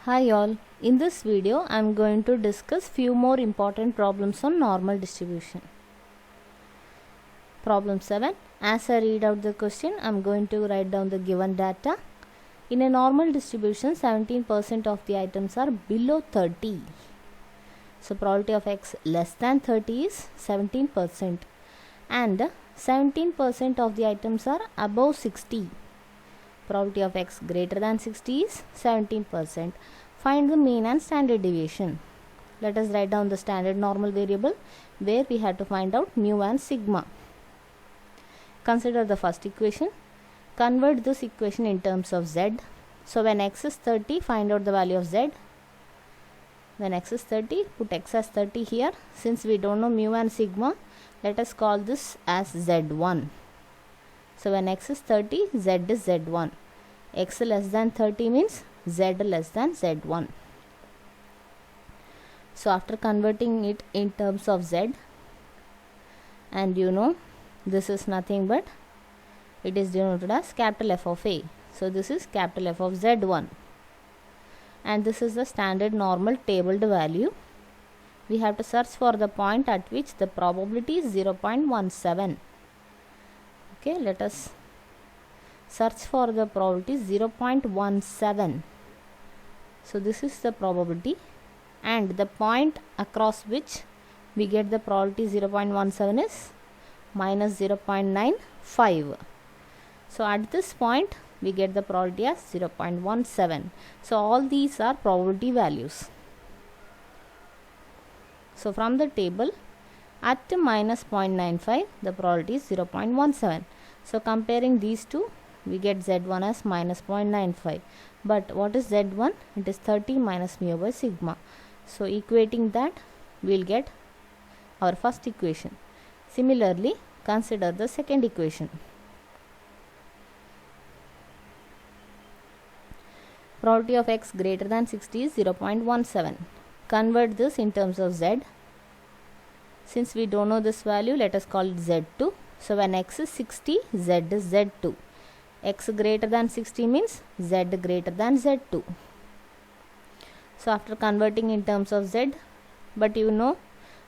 Hi all, in this video I am going to discuss few more important problems on normal distribution. Problem 7. As I read out the question, I am going to write down the given data. In a normal distribution, 17% of the items are below 30. So probability of x less than 30 is 17% and 17% of the items are above 60. Probability of x greater than 60 is 17%. Find the mean and standard deviation. Let us write down the standard normal variable where we have to find out mu and sigma. Consider the first equation. Convert this equation in terms of z. So when x is 30, find out the value of z. When x is 30, put x as 30 here. Since we don't know mu and sigma, let us call this as z1. So when x is 30, z is z1. X less than 30 means z less than z1. So after converting it in terms of z, and you know this is nothing but it is denoted as capital F of A. So this is capital F of z1 and this is the standard normal tabled value. We have to search for the point at which the probability is 0.17. Okay, let us search for the probability 0.17. So this is the probability and the point across which we get the probability 0.17 is minus 0.95. So at this point we get the probability as 0.17. So all these are probability values. So from the table, at minus 0.95 the probability is 0.17. So comparing these two, we get z1 as minus 0.95. But what is z1? It is 30 minus mu by sigma. So equating that, we will get our first equation. Similarly, consider the second equation. Probability of x greater than 60 is 0.17. Convert this in terms of z. Since we don't know this value, let us call it z2. So when x is 60, z is z2. X greater than 60 means z greater than z2. So after converting in terms of z, but you know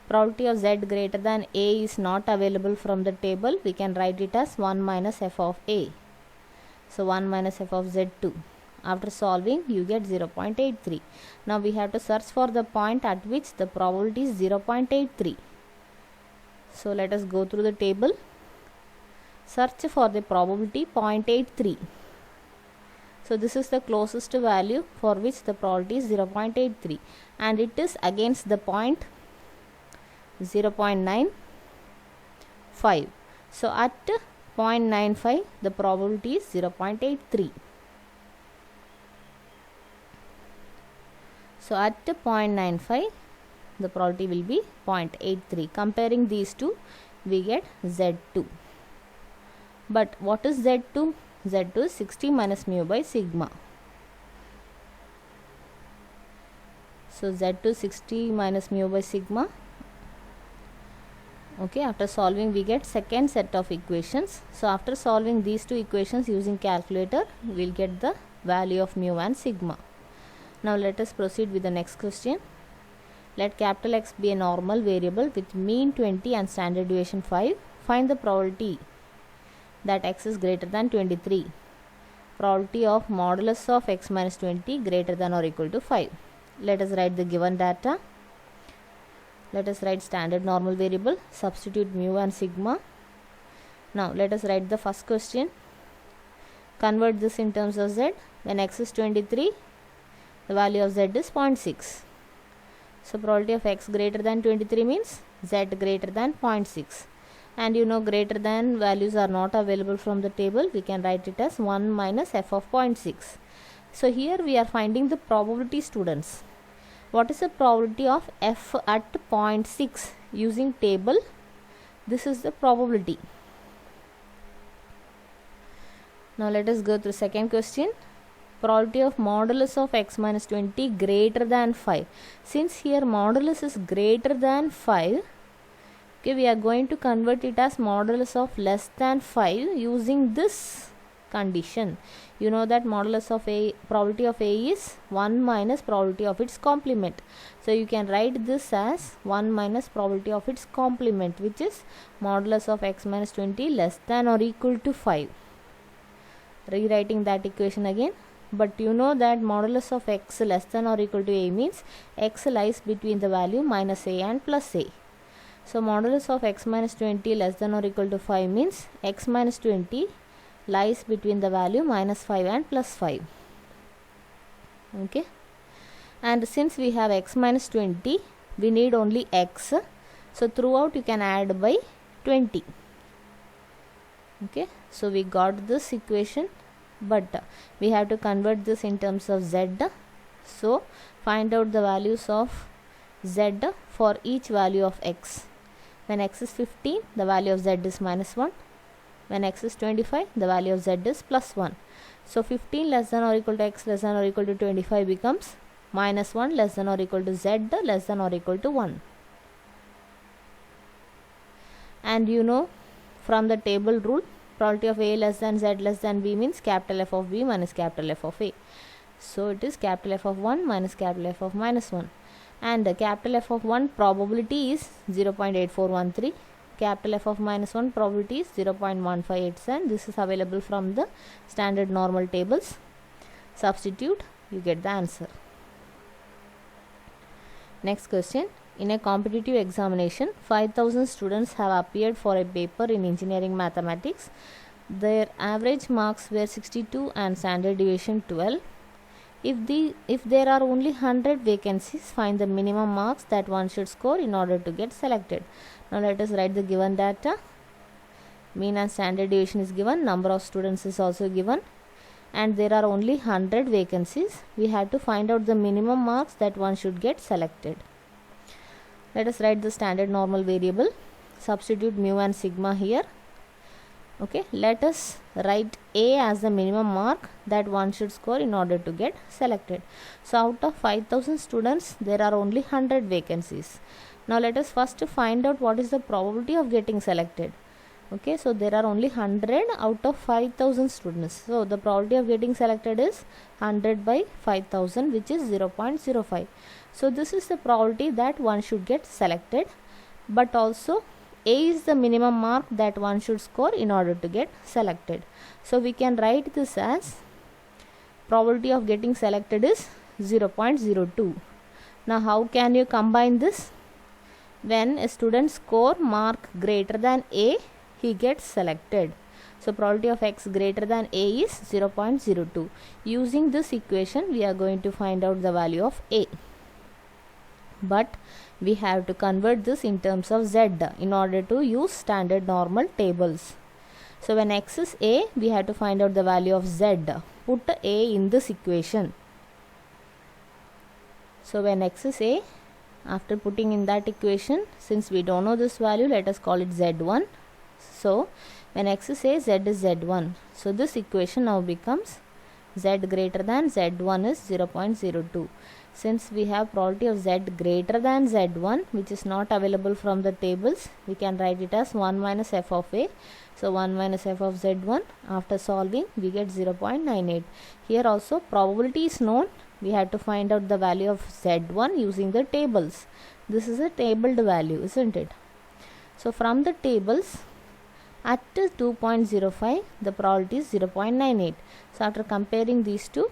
probability of z greater than a is not available from the table, we can write it as 1 minus f of a. So 1 minus f of z2. After solving, you get 0.83. Now we have to search for the point at which the probability is 0.83. So let us go through the table. Search for the probability 0.83. So this is the closest value for which the probability is 0.83 and it is against the point 0.95. So at 0.95 the probability is 0.83. So at 0.95 the probability will be 0.83. Comparing these two, we get z2. But what is z2? z2 is 60 minus mu by sigma. So z2 is 60 minus mu by sigma. Okay, after solving we get second set of equations. So after solving these two equations using calculator, we will get the value of mu and sigma. Now let us proceed with the next question. Let capital X be a normal variable with mean 20 and standard deviation 5. Find the probability that x is greater than 23. Probability of modulus of x minus 20 greater than or equal to 5. Let us write the given data. Let us write standard normal variable. Substitute mu and sigma. Now let us write the first question. Convert this in terms of z. When x is 23, the value of z is 0.6. So probability of x greater than 23 means z greater than 0.6. And you know greater than values are not available from the table. We can write it as 1 minus f of 0.6. So here we are finding the probability, students. What is the probability of f at 0.6? Using table, this is the probability. Now let us go to second question. Probability of modulus of x minus 20 greater than 5. Since here modulus is greater than 5, okay, we are going to convert it as modulus of less than 5 using this condition. You know that modulus of A, probability of A is 1 minus probability of its complement. So you can write this as 1 minus probability of its complement, which is modulus of x minus 20 less than or equal to 5. Rewriting that equation again. But you know that modulus of x less than or equal to A means x lies between the value minus A and plus A. So modulus of x minus 20 less than or equal to 5 means x minus 20 lies between the value minus 5 and plus 5. Okay. And since we have x minus 20, we need only x. So throughout you can add by 20. Okay. So we got this equation, but we have to convert this in terms of z. So find out the values of z for each value of x. When x is 15, the value of z is minus 1. When x is 25, the value of z is plus 1. So 15 less than or equal to x less than or equal to 25 becomes minus 1 less than or equal to z less than or equal to 1. And you know from the table rule, probability of A less than Z less than B means capital F of B minus capital F of A. So it is capital F of 1 minus capital F of minus 1. And capital F of 1 probability is 0.8413. Capital F of minus 1 probability is 0.1587. This is available from the standard normal tables. Substitute, you get the answer. Next question. In a competitive examination, 5,000 students have appeared for a paper in engineering mathematics. Their average marks were 62 and standard deviation 12. If there are only 100 vacancies, find the minimum marks that one should score in order to get selected. Now let us write the given data. Mean and standard deviation is given, number of students is also given, and there are only 100 vacancies. We have to find out the minimum marks that one should get selected. Let us write the standard normal variable. Substitute mu and sigma here. Okay, let us write A as the minimum mark that one should score in order to get selected. So out of 5,000 students, there are only 100 vacancies. Now let us first find out what is the probability of getting selected. Okay, so there are only 100 out of 5,000 students. So the probability of getting selected is 100 by 5,000, which is 0.05. So this is the probability that one should get selected, but also A is the minimum mark that one should score in order to get selected. So we can write this as probability of getting selected is 0.02. Now how can you combine this? When a student score mark greater than A, he gets selected. So probability of x greater than A is 0.02. Using this equation, we are going to find out the value of A. But we have to convert this in terms of z in order to use standard normal tables. So when x is A, we have to find out the value of z. Put A in this equation. So when x is A, after putting in that equation, since we don't know this value, let us call it z1. So when x is A, z is z1. So this equation now becomes z greater than z1 is 0.02. Since we have probability of z greater than z1, which is not available from the tables, we can write it as 1 minus f of A. So 1 minus f of z1. After solving, we get 0.98. Here also probability is known. We have to find out the value of z1 using the tables. This is a tabled value, isn't it? So from the tables, at 2.05, the probability is 0.98. So after comparing these two,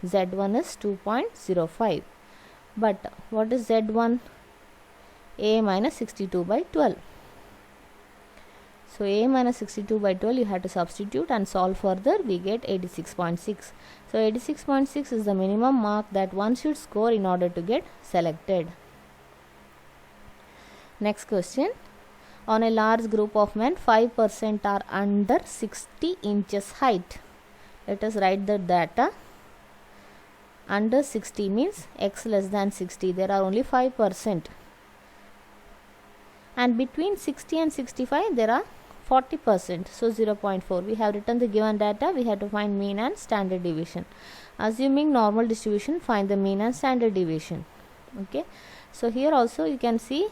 z1 is 2.05. But what is z1? A minus 62 by 12. So A minus 62 by 12 you have to substitute and solve further. We get 86.6. So 86.6 is the minimum mark that one should score in order to get selected. Next question. On a large group of men, 5% are under 60 inches height. Let us write the data. Under 60 means x less than 60. There are only 5%. And between 60 and 65, there are 40%. So 0.4. We have written the given data. We have to find mean and standard deviation. Assuming normal distribution, find the mean and standard deviation. Okay. So here also you can see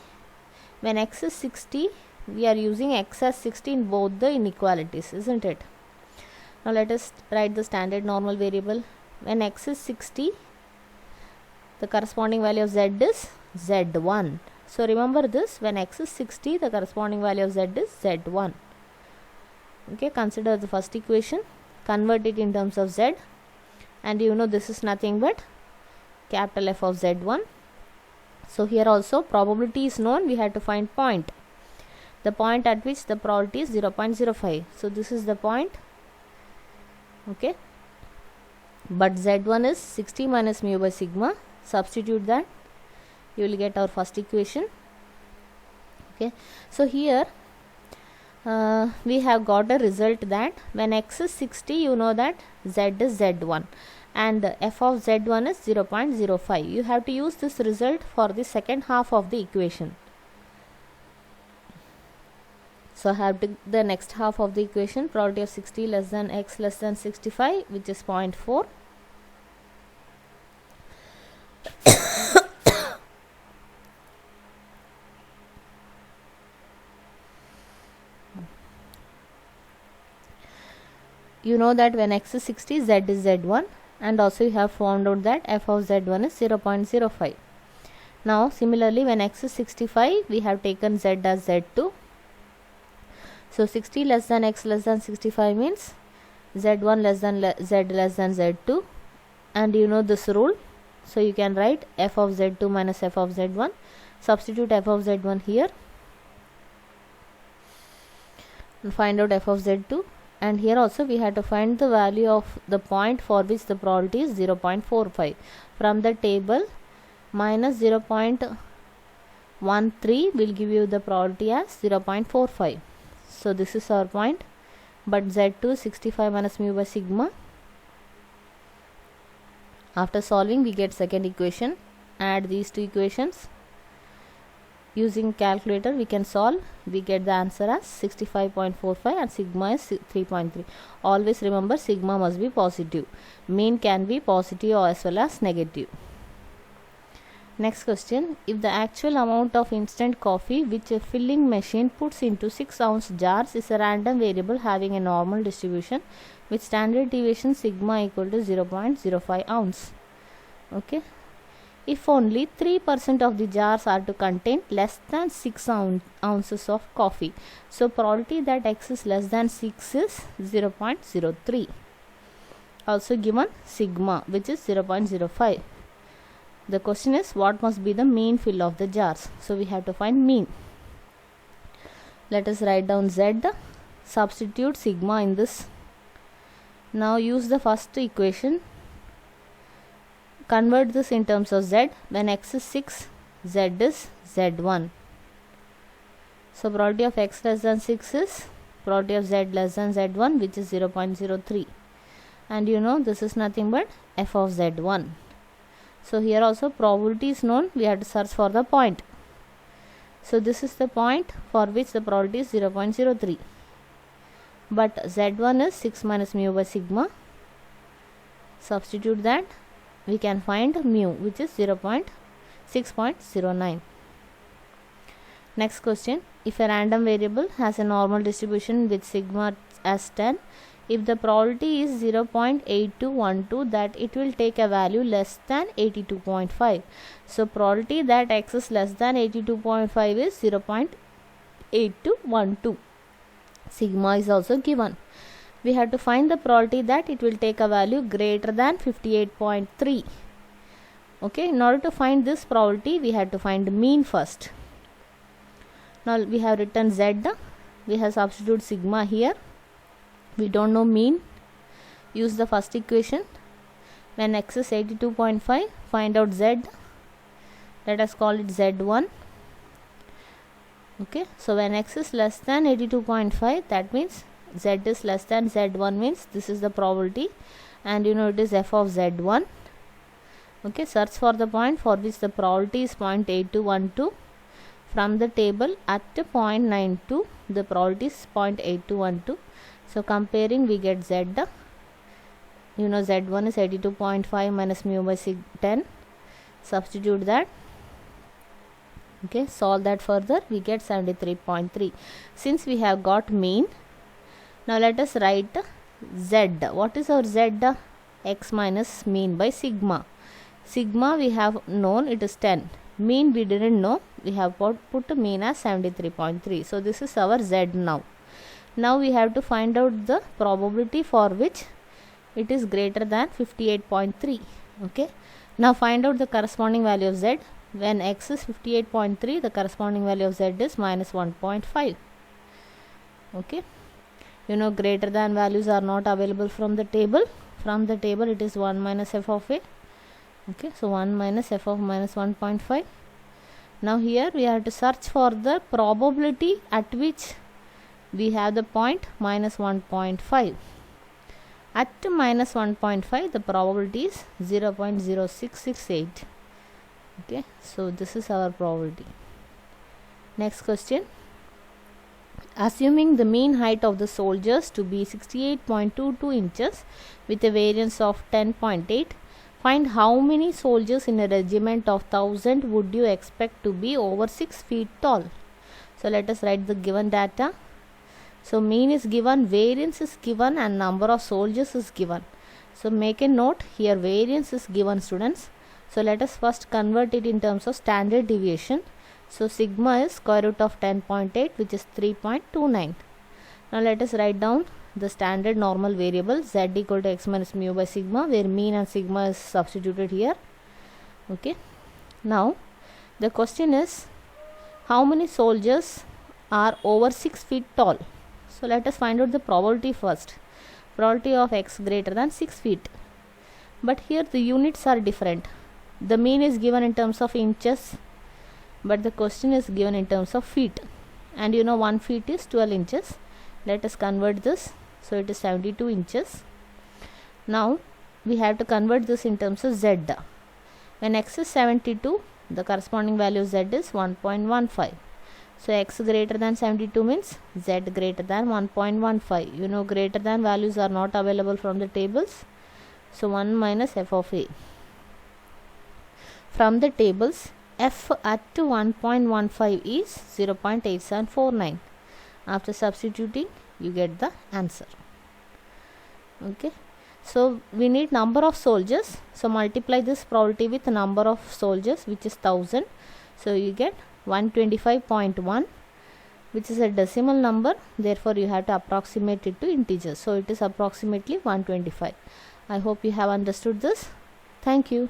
when x is 60, we are using x as 60 in both the inequalities, isn't it? Now let us write the standard normal variable. When x is 60, the corresponding value of z is z1. So remember this, when x is 60, the corresponding value of z is z1. Okay, consider the first equation, convert it in terms of z, and you know this is nothing but capital F of z1. So here also probability is known, we have to find point, the point at which the probability is 0.05. So this is the point. Okay, but z1 is 60 minus mu by sigma. Substitute that, you will get our first equation. Okay, so here we have got a result that when x is 60, you know that z is z1 and f of z1 is 0.05. You have to use this result for the second half of the equation. So I have to the next half of the equation, probability of 60 less than x less than 65, which is 0.4. You know that when x is 60, z is z1, and also you have found out that f of z1 is 0.05. Now similarly, when x is 65, we have taken z as z2. So 60 less than x less than 65 means z1 less than z less than z2, and you know this rule. So you can write f of z2 minus f of z1. Substitute f of z1 here and find out f of z2. And here also we have to find the value of the point for which the probability is 0.45. From the table, minus 0.13 will give you the probability as 0.45. So this is our point, but z2 65 minus mu by sigma. After solving, we get second equation. Add these two equations. Using calculator we can solve, we get the answer as 65.45 and sigma is 3.3. Always remember, sigma must be positive. Mean can be positive or as well as negative. Next question, if the actual amount of instant coffee which a filling machine puts into 6 ounce jars is a random variable having a normal distribution with standard deviation sigma equal to 0.05 ounce. Okay. If only 3% of the jars are to contain less than 6 ounces of coffee, so probability that x is less than 6 is 0.03. Also given sigma, which is 0.05. The question is, what must be the mean fill of the jars? So we have to find mean. Let us write down z, substitute sigma in this. Now use the first equation. Convert this in terms of z. When x is 6, z is z1. So probability of x less than 6 is probability of z less than z1, which is 0.03. And you know this is nothing but f of z1. So here also probability is known, we have to search for the point. So this is the point for which the probability is 0.03. But z1 is 6 minus mu by sigma. Substitute that, we can find mu, which is 6.09. Next question, if a random variable has a normal distribution with sigma as 10, if the probability is 0.8212 that it will take a value less than 82.5. So probability that x is less than 82.5 is 0.8212. Sigma is also given. We have to find the probability that it will take a value greater than 58.3. Okay, in order to find this probability, we have to find mean first. Now we have written z, we have substituted sigma here. We don't know mean. Use the first equation. When x is 82.5, find out z. Let us call it z1. Okay, so when x is less than 82.5, that means z is less than z1, means this is the probability, and you know it is f of z1. Okay, search for the point for which the probability is 0.8212. From the table, at 0.92 the probability is 0.8212. So comparing, we get z. You know z1 is 82.5 minus mu by 10. Substitute that. Okay, solve that further, we get 73.3. Since we have got mean, now let us write z. What is our z? X minus mean by sigma. Sigma we have known, it is 10. Mean we didn't know, we have put mean as 73.3. So this is our z now. Now we have to find out the probability for which it is greater than 58.3. Okay. Now find out the corresponding value of z. When x is 58.3, the corresponding value of z is minus 1.5. Okay. You know, greater than values are not available from the table. From the table it is 1 minus f of a. Okay. So 1 minus f of minus 1.5. Now here we have to search for the probability at which we have the point minus 1.5. At minus 1.5 the probability is 0.0668. Okay, so this is our probability. Next question. Assuming the mean height of the soldiers to be 68.22 inches with a variance of 10.8, find how many soldiers in a regiment of 1000 would you expect to be over 6 feet tall. So let us write the given data. So mean is given, variance is given, and number of soldiers is given. So make a note here, variance is given, students. So let us first convert it in terms of standard deviation. So sigma is square root of 10.8, which is 3.29. Now let us write down the standard normal variable z equal to x minus mu by sigma, where mean and sigma is substituted here. Okay. Now the question is, how many soldiers are over 6 feet tall? So let us find out the probability first. Probability of x greater than 6 feet. But here the units are different. The mean is given in terms of inches, but the question is given in terms of feet. And you know 1 feet is 12 inches. Let us convert this. So it is 72 inches. Now we have to convert this in terms of z. When x is 72, the corresponding value of z is 1.15. So x greater than 72 means z greater than 1.15. You know, greater than values are not available from the tables. So 1 minus f of a. From the tables, f at 1.15 is 0.8749. After substituting, you get the answer. Okay. So we need number of soldiers. So multiply this probability with the number of soldiers, which is 1000. So you get 125.1, which is a decimal number. Therefore you have to approximate it to integers. So it is approximately 125. I hope you have understood this. Thank you.